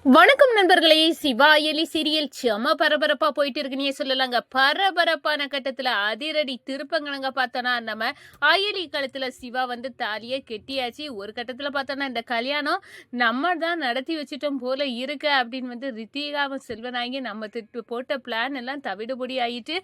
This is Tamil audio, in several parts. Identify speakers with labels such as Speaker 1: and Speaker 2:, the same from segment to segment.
Speaker 1: வணக்கம் நண்பர்களே. சிவா எலி சீரியல் செம பரபரப்பா போயிட்டு இருக்குன்னே சொல்லலாங்க. பரபரப்பான கட்டத்துல அதிரடி திருப்பங்களங்க பார்த்தோன்னா, நம்ம அயலி கழுத்துல சிவா வந்து தாலியை கெட்டியாச்சு. ஒரு கட்டத்துல பார்த்தோன்னா, இந்த கல்யாணம் நம்ம தான் நடத்தி வச்சுட்டோம் போல இருக்கு அப்படின்னு வந்து ரித்திகாவும் செல்வனாகி நம்ம போட்ட பிளான் எல்லாம் தவிடுபொடி ஆயிட்டு,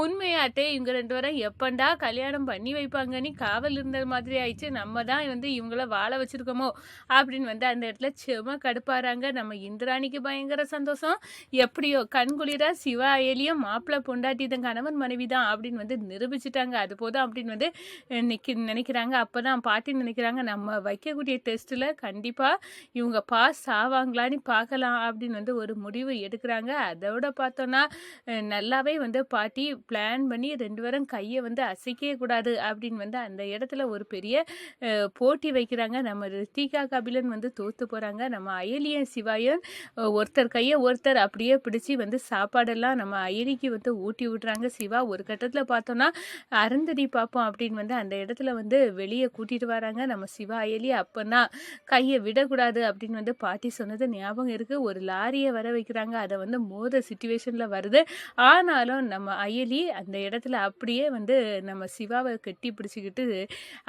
Speaker 1: உண்மையாட்டே இவங்க ரெண்டு பேரும் எப்பண்டா கல்யாணம் பண்ணி வைப்பாங்கன்னு காவல் இருந்த மாதிரி ஆயிடுச்சு. நம்ம தான் வந்து இவங்கள வாழ வச்சிருக்கோமோ அப்படின்னு வந்து அந்த இடத்துல செம கடுப்பாறாங்க. நம்ம இந்திராணிக்கு பயங்கர சந்தோஷம். எப்படியோ கண்குளிரா சிவா அயலியும் மாப்பிள்ளை பொண்டாட்டி தன் கணவன் மனைவி தான் அப்படின்னு வந்து நிரூபிச்சுட்டாங்க. அது போதும் அப்படின்னு வந்து நினைக்கிறாங்க. அப்பதான் பாட்டி நினைக்கிறாங்க, நம்ம வைக்கக்கூடிய டெஸ்ட்ல கண்டிப்பா இவங்க பாஸ் ஆவாங்களான்னு பார்க்கலாம் அப்படின்னு வந்து ஒரு முடிவு எடுக்கிறாங்க. அதோட பார்த்தோன்னா நல்லாவே வந்து பாட்டி பிளான் பண்ணி ரெண்டு பேரும் கையை வந்து அசைக்கவே கூடாது அப்படின்னு வந்து அந்த இடத்துல ஒரு பெரிய போட்டி வைக்கிறாங்க. நம்ம ரித்திகா கபிலன் வந்து தோத்து போறாங்க. நம்ம அயலியும் சிவாயும் ஒருத்தர் கையை ஒருத்தர் அப்படியே பிடிச்சி வந்து சாப்பாடெல்லாம் நம்ம அயலிக்கு வந்து ஊட்டி விடுறாங்க. சிவா ஒரு கட்டத்தில் பார்த்தோன்னா அருந்ததி பார்ப்போம் அப்படின்னு வந்து அந்த இடத்துல வந்து வெளியே கூட்டிட்டு வராங்க நம்ம சிவா அயலி. அப்போனா கையை விடக்கூடாது அப்படின்னு வந்து பாட்டி சொன்னது ஞாபகம் இருக்குது. ஒரு லாரியை வர வைக்கிறாங்க. அதை வந்து மோத சுச்சுவேஷனில் வருது. ஆனாலும் நம்ம அயலி அந்த இடத்துல அப்படியே வந்து நம்ம சிவாவை கட்டி பிடிச்சிக்கிட்டு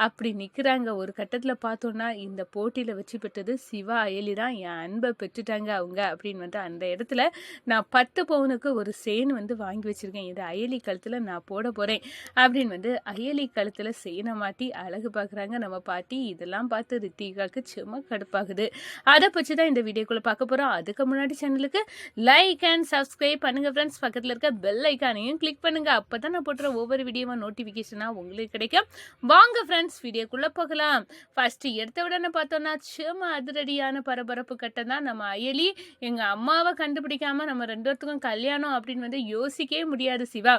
Speaker 1: அப்படி நிற்கிறாங்க. ஒரு கட்டத்தில் பார்த்தோன்னா இந்த போட்டியில் வச்சு பெற்றது சிவா அயலி தான். என் அன்பை பெற்றுட்டாங்க அவங்க அப்படின்னு வந்து அந்த இடத்துல நான் 10 பவுனுக்கு ஒரு செயின் வந்து வாங்கி வச்சிருக்கேன். இது அயலி கழுத்தில் நான் போட போகிறேன் அப்படின்னு வந்து அயலி கழுத்தில் செயினை மாட்டி அழகு பார்க்குறாங்க நம்ம பாட்டி. இதெல்லாம் பார்த்து ரித்திகாவுக்கு சும்மா கடுப்பாகுது. அதை பற்றி தான் இந்த வீடியோக்குள்ளே பார்க்க போகிறோம். அதுக்கு முன்னாடி சேனலுக்கு லைக் அண்ட் சப்ஸ்கிரைப் பண்ணுங்கள் ஃப்ரெண்ட்ஸ். பக்கத்தில் இருக்க பெல் ஐக்கானையும் கிளிக் பண்ணுங்கள். அப்போ தான் நான் போட்டுற ஒவ்வொரு வீடியோவும் நோட்டிஃபிகேஷனாக உங்களுக்கு கிடைக்கும். வாங்க ஃப்ரெண்ட்ஸ் வீடியோக்குள்ளே போகலாம். ஃபஸ்ட்டு எடுத்த உடனே பார்த்தோன்னா சும்மா அதிரடியான பரபரப்பு கட்டம் தான். நம்ம அயலி எங்கள் அம்மாவை கண்டுபிடிக்காம நம்ம ரெண்டு பேர்த்துக்கும் கல்யாணம் அப்படின்னு வந்து யோசிக்கவே முடியாது சிவா.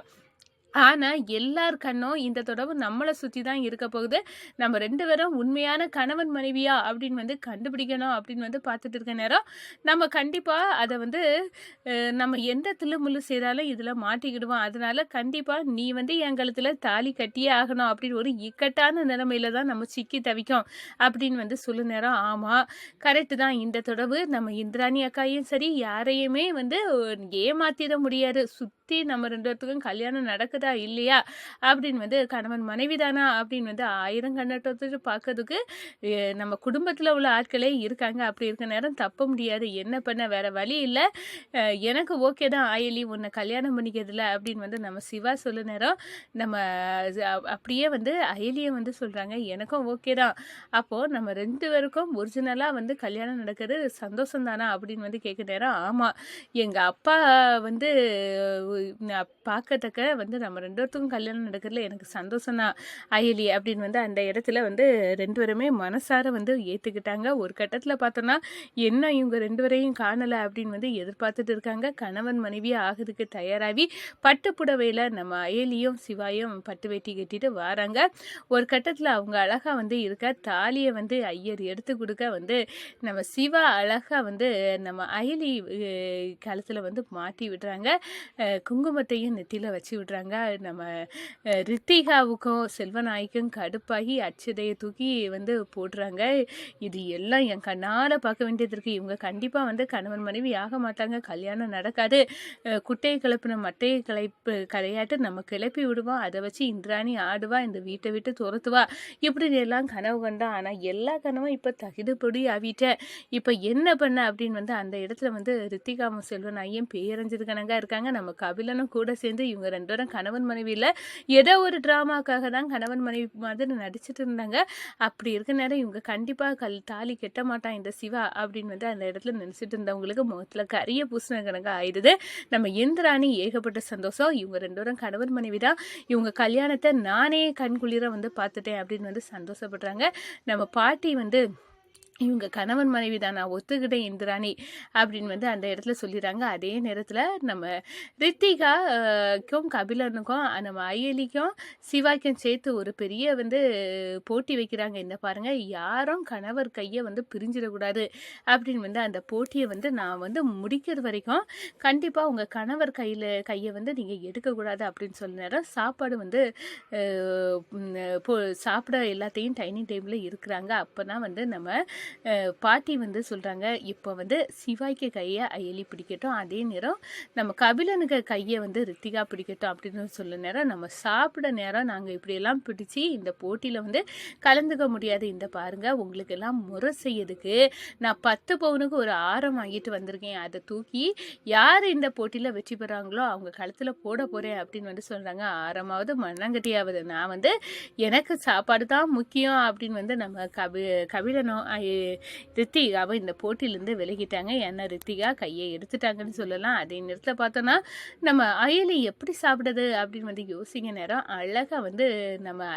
Speaker 1: ஆனால் எல்லார் கண்ணும் இந்த தொடர்பு நம்மளை சுற்றி தான் இருக்க போகுது. நம்ம ரெண்டு பேரும் உண்மையான கணவன் மனைவியா அப்படின்னு வந்து கண்டுபிடிக்கணும் அப்படின்னு வந்து பார்த்துட்டு இருக்க நேரம் நம்ம கண்டிப்பாக அதை வந்து நம்ம எந்த தில்லுமுள்ளு செய்தாலும் இதில் மாட்டிக்கிடுவோம். அதனால கண்டிப்பாக நீ வந்து என் கழுத்தில் தாலி கட்டியே ஆகணும் அப்படின்னு ஒரு இக்கட்டான நிலைமையில தான் நம்ம சிக்கி தவிக்கும் அப்படின்னு வந்து சொல்ல நேரம். ஆமாம் கரெக்டு தான். இந்த தொடர்பு நம்ம இந்திராணி அக்காயும் சரி யாரையுமே வந்து ஏமாத்திட முடியாது. சுற்றி நம்ம ரெண்டு பேர்த்துக்கும் கல்யாணம் நடக்குதா இல்லையா அப்படின்னு வந்து கணவன் மனைவி தானா அப்படின்னு வந்து 1000 கண்ணோட்டத்துக்கு பார்க்கறதுக்கு நம்ம குடும்பத்தில் உள்ள ஆட்களே இருக்காங்க. அப்படி இருக்க நேரம் தப்ப முடியாது. என்ன பண்ண வேற வழி இல்லை. எனக்கு ஓகே தான் அயலி உன்னை கல்யாணம் பண்ணிக்கிறதுல அப்படின்னு வந்து நம்ம சிவா சொல்ல நேரம் நம்ம அப்படியே வந்து அயலியை வந்து சொல்கிறாங்க எனக்கும் ஓகே தான். அப்போது நம்ம ரெண்டு பேருக்கும் ஒரிஜினலாக வந்து கல்யாணம் நடக்கிறது சந்தோஷம் தானா அப்படின்னு வந்து கேட்க நேரம். ஆமாம் எங்கள் அப்பா வந்து பார்க்கத்தக்க வந்து நம்ம ரெண்டு பேர்த்துக்கும் கல்யாணம் நடக்கிறதுல எனக்கு சந்தோஷம் தான் அயலி அப்படின்னு வந்து அந்த இடத்துல வந்து ரெண்டு பேருமே மனசார வந்து ஏற்றுக்கிட்டாங்க. ஒரு கட்டத்தில் பார்த்தோன்னா என்ன இவங்க ரெண்டு பேரையும் காணலை அப்படின்னு வந்து எதிர்பார்த்துட்டு இருக்காங்க. கணவன் மனைவியாக ஆகிறதுக்கு தயாராகி பட்டு புடவையில் நம்ம அயலியும் சிவாயும் பட்டு வேட்டி கட்டிட்டு வராங்க. ஒரு கட்டத்தில் அவங்க அழகாக வந்து இருக்க தாலியை வந்து ஐயர் எடுத்து கொடுக்க வந்து நம்ம சிவா அழகாக வந்து நம்ம அயலி கழுத்தில் வந்து மாட்டி விடுறாங்க. குங்குமத்தையும் நெத்தியில் வச்சு விடுறாங்க. நம்ம ரித்திகாவுக்கும் செல்வநாய்க்கும் கடுப்பாகி அச்சதையை தூக்கி வந்து போடுறாங்க. இது எல்லாம் என் கண்ணால் பார்க்க வேண்டியது இருக்குது. இவங்க கண்டிப்பாக வந்து கணவன் மனைவி ஆக மாட்டாங்க. கல்யாணம் நடக்காது. குட்டையை கிளப்பின மட்டையை கலையாட்டு நம்ம கிளப்பி விடுவோம். அதை வச்சு இந்திராணி ஆடுவா, இந்த வீட்டை விட்டு துரத்துவா, இப்படி எல்லாம் கனவு கண்டா. ஆனால் எல்லா கனவும் இப்போ தகுதிப்படி ஆவிட்டேன். இப்போ என்ன பண்ண அப்படின்னு வந்து அந்த இடத்துல வந்து ரித்திகாவும் செல்வநாயும் பேரஞ்சிருக்கனங்க இருக்காங்க. நம்ம கபிலனும் கூட சேர்ந்து இவங்க ரெண்டு பேரும் கணவன் மனைவியில் ஏதோ ஒரு ட்ராமாக்காக தான் கணவன் மனைவி மாதிரி நடிச்சிட்டு இருந்தாங்க. அப்படி இருக்க நேரம் இவங்க கண்டிப்பாக தாலி கெட்ட மாட்டான் இந்த சிவா அப்படின்னு வந்து அந்த இடத்துல நினச்சிட்டு இருந்தவங்களுக்கு முகத்தில் கரிய பூசின கணக்கு ஆயிடுது. நம்ம இந்திராணி ஏகப்பட்ட சந்தோஷம். இவங்க ரெண்டு பேரும் கணவன் மனைவி தான். இவங்க கல்யாணத்தை நானே கண்குளிர வந்து பார்த்துட்டேன் அப்படின்னு வந்து சந்தோஷப்படுறாங்க. நம்ம பாட்டி வந்து இவங்க கணவன் மனைவி தான் நான் ஒத்துக்கிட்டேன் இந்திராணி அப்படின்னு வந்து அந்த இடத்துல சொல்லிடுறாங்க. அதே நேரத்தில் நம்ம ரித்திகாக்கும் கபிலனுக்கும் நம்ம அயலிக்கும் சிவாக்கும் சேர்த்து ஒரு பெரிய வந்து போட்டி வைக்கிறாங்க. என்ன பாருங்கள், யாரும் கணவர் கையை வந்து பிரிஞ்சிடக்கூடாது அப்படின்னு வந்து அந்த போட்டியை வந்து நான் வந்து முடிக்கிற வரைக்கும் கண்டிப்பாக உங்கள் கணவர் கையை வந்து நீங்கள் எடுக்கக்கூடாது அப்படின்னு சொல்ல நேரம் சாப்பாடு வந்து சாப்பிட எல்லாத்தையும் டைனிங் டேபிளில் இருக்கிறாங்க. அப்போ தான் வந்து நம்ம பாட்டி வந்து சொல்கிறாங்க, இப்போ வந்து சிவாய்க்கு கையை அயலி பிடிக்கட்டும், அதே நேரம் நம்ம கபிலனுக்கு கையை வந்து ரித்திகா பிடிக்கட்டும் அப்படின்னு சொல்ல நேரம் நம்ம சாப்பிட நேரம் நாங்கள் இப்படியெல்லாம் பிடிச்சி இந்த போட்டியில் வந்து கலந்துக்க முடியாது. இந்த பாருங்கள், உங்களுக்கு எல்லாம் முறை செய்யறதுக்கு நான் 10 பவுனுக்கு ஒரு ஆரம் வாங்கிட்டு வந்திருக்கேன். அதை தூக்கி யார் இந்த போட்டியில் வெற்றி பெறாங்களோ அவங்க கழுத்தில் போட போகிறேன் அப்படின்னு வந்து சொல்கிறாங்க. ஆரமாவது மண்ணங்கட்டியாவது நான் வந்து எனக்கு சாப்பாடு தான் முக்கியம் அப்படின்னு வந்து நம்ம கபிலனும் ரித்திகாவை இந்த போட்டியிலேருந்து விலகிட்டாங்க. ஏன்னா ரித்திகா கையை எடுத்துட்டாங்கன்னு சொல்லலாம். அதே நேரத்தில் பார்த்தோன்னா நம்ம அயலி எப்படி சாப்பிடுது அப்படின்னு வந்து யோசிக்க நேரம் அழகாக வந்து நம்ம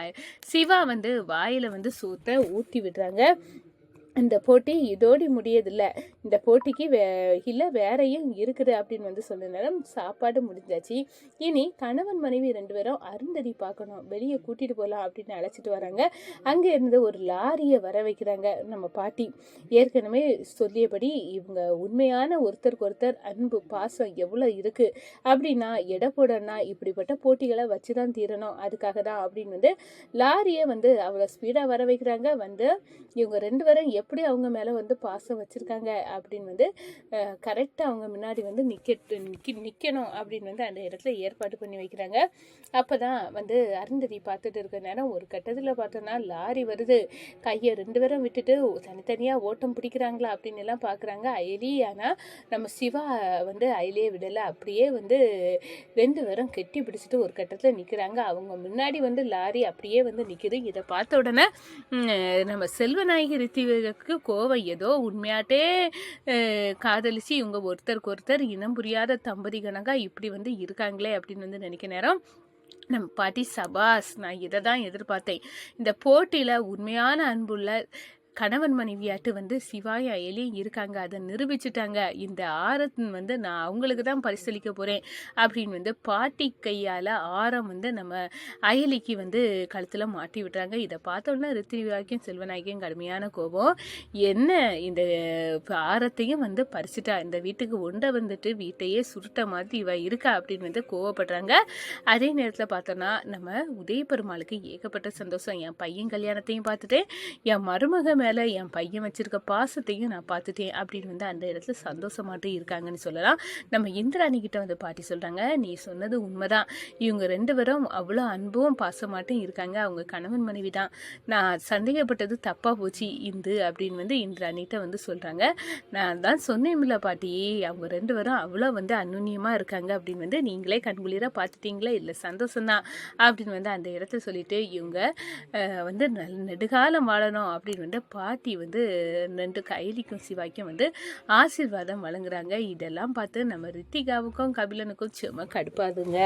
Speaker 1: சிவா வந்து வாயில் வந்து சோத்தை ஊற்றி விடுறாங்க. இந்த போட்டி இதோடி முடியதில்லை, இந்த போட்டிக்கு இல்லை வேறையும் இருக்குது அப்படின்னு வந்து சொல்ல நேரம் சாப்பாடு முடிஞ்சாச்சு. இனி கணவன் மனைவி 2 பேரும் அருந்ததி பார்க்கணும், வெளியே கூட்டிகிட்டு போகலாம் அப்படின்னு அழைச்சிட்டு வராங்க. அங்கே இருந்து ஒரு லாரியை வர வைக்கிறாங்க நம்ம பாட்டி. ஏற்கனவே சொல்லியபடி இவங்க உண்மையான ஒருத்தருக்கு ஒருத்தர் அன்பு பாசம் எவ்வளோ இருக்குது அப்படின்னா எடை போடனா இப்படிப்பட்ட போட்டிகளை வச்சு தான் தீரணும், அதுக்காக தான் அப்படின்னு வந்து லாரியை வந்து அவ்வளோ ஸ்பீடாக வர வைக்கிறாங்க. வந்து இவங்க 2 பேரும் எப்படி அவங்க மேலே வந்து பாசம் வச்சுருக்காங்க அப்படின்னு வந்து கரெக்டாக அவங்க முன்னாடி வந்து நிற்கணும் அப்படின்னு வந்து அந்த இடத்துல ஏற்பாடு பண்ணி வைக்கிறாங்க. அப்போ தான் வந்து அருந்ததி பார்த்துட்டு இருக்க நேரம் ஒரு கட்டத்தில் பார்த்தோன்னா லாரி வருது. கையை 2 பேரும் விட்டுட்டு தனித்தனியாக ஓட்டம் பிடிக்கிறாங்களா அப்படின்னு எல்லாம் பார்க்குறாங்க அயலி. ஆனால் நம்ம சிவா வந்து அயலியே விடலை, அப்படியே வந்து 2 பேரும் கெட்டி பிடிச்சிட்டு ஒரு கட்டத்தில் நிற்கிறாங்க. அவங்க முன்னாடி வந்து லாரி அப்படியே வந்து நிற்கிது. இதை பார்த்த உடனே நம்ம செல்வநாயகி ரித்திகாவுக்கு கோவம், ஏதோ உண்மையாட்டே காதலிச்சு இவங்க ஒருத்தருக்கு ஒருத்தர் இனம் புரியாத தம்பதி கணக்காக இப்படி வந்து இருக்காங்களே அப்படின்னு வந்து நினைக்க நேரம் நம்ம பாட்டி சபாஸ், நான் இதை தான் எதிர்பார்த்தேன். இந்த போட்டியில் உண்மையான அன்புள்ள கணவன் மனைவியாட்டு வந்து சிவாய் அயலியும் இருக்காங்க, அதை நிரூபிச்சுட்டாங்க. இந்த ஆரம் வந்து நான் அவங்களுக்கு தான் பரிசளிக்க போகிறேன் அப்படின்னு வந்து பாட்டி கையால் ஆரம் வந்து நம்ம அயலிக்கு வந்து கழுத்தில் மாட்டி விட்டுறாங்க. இதை பார்த்தோன்னா ரித்திகாவுக்கும் செல்வநாயகியும் கடுமையான கோபம், என்ன இந்த ஆரத்தையும் வந்து பறிச்சுட்டா, இந்த வீட்டுக்கு ஒன்றை வந்துட்டு வீட்டையே சுருட்ட மாதிரி இவ இருக்கா அப்படின்னு வந்து கோவப்படுறாங்க. அதே நேரத்தில் பார்த்தோன்னா நம்ம உதய பெருமாளுக்கு ஏகப்பட்ட சந்தோஷம். என் பையன் கல்யாணத்தையும் பார்த்துட்டேன், என் மருமக மேலே என் பையன் வச்சிருக்க பாசத்தையும் நான் பார்த்துட்டேன் அப்படின்னு வந்து அந்த இடத்துல சந்தோஷமாட்டு இருக்காங்கன்னு சொல்லலாம். நம்ம இந்திராணி கிட்ட வந்து பாட்டி சொல்கிறாங்க, நீ சொன்னது உண்மைதான், இவங்க 2 பேரும் அவ்வளோ அன்பும் பாசமாட்டும் இருக்காங்க, அவங்க கணவன் மனைவி தான், நான் சந்தேகப்பட்டது தப்பாக போச்சு இந்து அப்படின்னு வந்து இந்திராணிகிட்ட வந்து சொல்கிறாங்க. நான் தான் சொன்னேன்ல பாட்டி, அவங்க 2 பேரும் அவ்வளோ வந்து அந்யுன்யமாக இருக்காங்க அப்படின்னு வந்து நீங்களே கண்குளிராக பார்த்துட்டீங்களா, இல்லை சந்தோஷம்தான் அப்படின்னு வந்து அந்த இடத்துல சொல்லிட்டு இவங்க வந்து நெடுகாலம் வாழணும் அப்படின்னு வந்து பாட்டி வந்து 2 கைலிக்கும் சிவாய்க்கும் வந்து ஆசீர்வாதம் வழங்குறாங்க. இதெல்லாம் பார்த்து நம்ம ரித்திகாவுக்கும் கபிலனுக்கும் சும்மா கடுப்பாதுங்க.